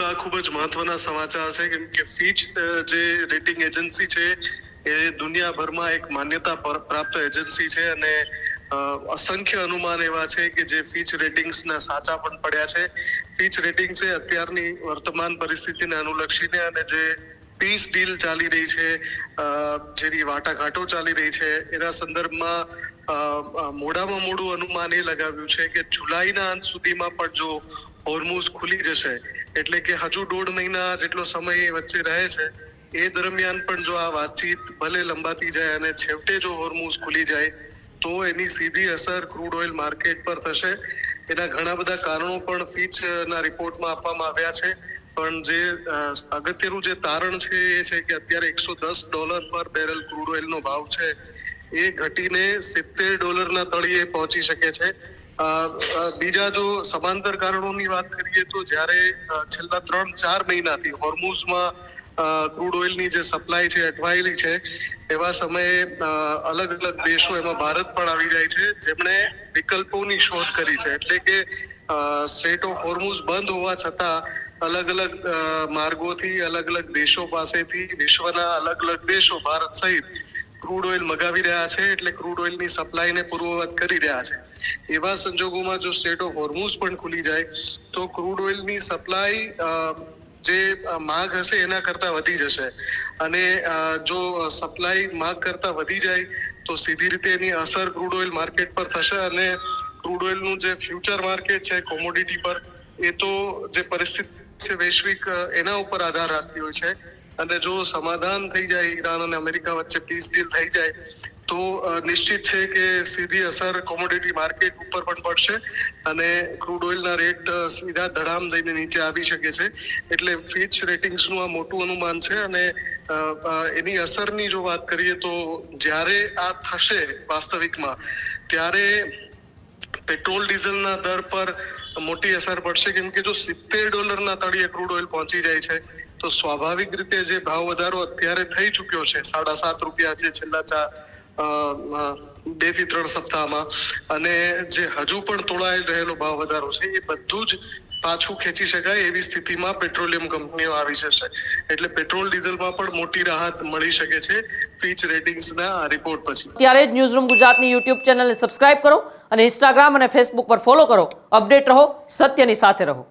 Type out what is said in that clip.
આ ખૂબ જ મહત્વના સમાચાર છે કેમ કે ફીચ જે રેટિંગ એજન્સી છે એ દુનિયાભરમાં એક માન્યતા પ્રાપ્ત એજન્સી છે અને અસંખ્ય અનુમાન એવા છે કે જે ફીચ રેટિંગ્સના સાચા પણ પડ્યા છે. ફીચ રેટિંગ્સે અત્યારની વર્તમાન પરિસ્થિતિને અનુલક્ષીને અને જે પીસ ડીલ ચાલી રહી છે, જેની વાટાઘાટો ચાલી રહી છે, એના સંદર્ભમાં મોડામાં મોડું અનુમાન એ લગાવ્યું છે કે જુલાઈના અંત સુધીમાં પણ જો હોર્મુઝ ખુલી જશે, એટલે કે હજુ 1.5 મહિના જેટલો સમય વચ્ચે રહે છે, એ દરમિયાન પણ જો આ વાતચીત ભલે લંબાતી જાય અને છેવટે જો હોર્મુઝ ખુલી જાય તો એની સીધી અસર ક્રૂડ ઓઇલ માર્કેટ પર થશે. એના ઘણા બધા કારણો પણ ફીચના રિપોર્ટમાં આપવામાં આવ્યા છે, પણ જે અગત્યનું જે તારણ છે એ છે કે અત્યારે $110 પર બેરલ ક્રૂડ ઓઇલનો ભાવ છે એ ઘટીને $70 તળિયે પહોંચી શકે છે. બીજા જો સમાંતર કારણોની વાત કરીએ તો જ્યારે છેલ્લા 3-4 મહિનાથી હોર્મુઝમાં ક્રૂડ ઓઇલની જે સપ્લાય છે અટવાયેલી છે, એવા સમયે અલગ અલગ દેશો, એમાં ભારત પણ આવી જાય છે, જેમણે વિકલ્પોની શોધ કરી છે. એટલે કે સ્ટ્રેટ ઓફ હોર્મુઝ બંધ હોવા છતાં અલગ અલગ માર્ગોથી, અલગ અલગ દેશો પાસેથી, વિશ્વના અલગ અલગ દેશો ભારત સહિત ક્રૂડ ઓઇલ મગાવી રહ્યા છે, એટલે ક્રૂડ ઓઇલની સપ્લાયને પૂર્વવત કરી રહ્યા છે. એવા સંજોગોમાં જો સ્ટ્રેટ ઓફ હોર્મુઝ પણ ખુલી જાય તો ક્રૂડ ઓઇલની સપ્લાય જે માંગ હશે એના કરતાં વધી જશે અને જો સપ્લાય માંગ કરતાં વધી જાય તો સીધી રીતે એની અસર ક્રૂડ ઓઇલ માર્કેટ પર થશે અને ક્રૂડ ઓઇલનું જે ફ્યુચર માર્કેટ છે કોમોડિટી પર, એ તો જે પરિસ્થિતિ છે વૈશ્વિક, એના ઉપર આધાર રાખતી હોય છે. અને જો સમાધાન થઈ જાય, ઈરાન અને અમેરિકા વચ્ચે પીસ ડીલ થઈ જાય તો નિશ્ચિત છે કે સીધી અસર કોમોડિટી માર્કેટ ઉપર પણ પડશે અને ક્રૂડ ઓઇલના રેટ સીધા ધડામ દઈને નીચે આવી શકે છે. એટલે ફીચ રેટિંગ્સનું આ મોટું અનુમાન છે અને એની અસરની જો વાત કરીએ તો જ્યારે આ થશે વાસ્તવિકમાં, ત્યારે પેટ્રોલ ડીઝલના દર પર મોટી અસર પડશે, કેમ કે જો $70 તળિયે ક્રૂડ ઓઇલ પહોંચી જાય છે તો સ્વાભાવિક રીતે જે ભાવ વધારો અત્યારે થઈ ચૂક્યો છે, $7.5 છે છેલ્લા 2 થી 3 સપ્તાહમાં, અને જે હજુ પણ તોળાઈ રહેલો ભાવ વધારો છે, એ બધું જ પાછું ખેંચી શકાય એવી સ્થિતિમાં પેટ્રોલિયમ કંપનીઓ આવી જશે. એટલે પેટ્રોલ ડીઝલમાં પણ મોટી રાહત મળી શકે છે ફીચ રેટિંગ્સના રિપોર્ટ પછી. ત્યારે જ ન્યૂઝરૂમ ગુજરાતની યુટ્યુબ ચેનલને સબસ્ક્રાઇબ કરો અને ઇન્સ્ટાગ્રામ અને ફેસબુક પર ફોલો કરો. અપડેટ રહો, સત્યની સાથે રહો.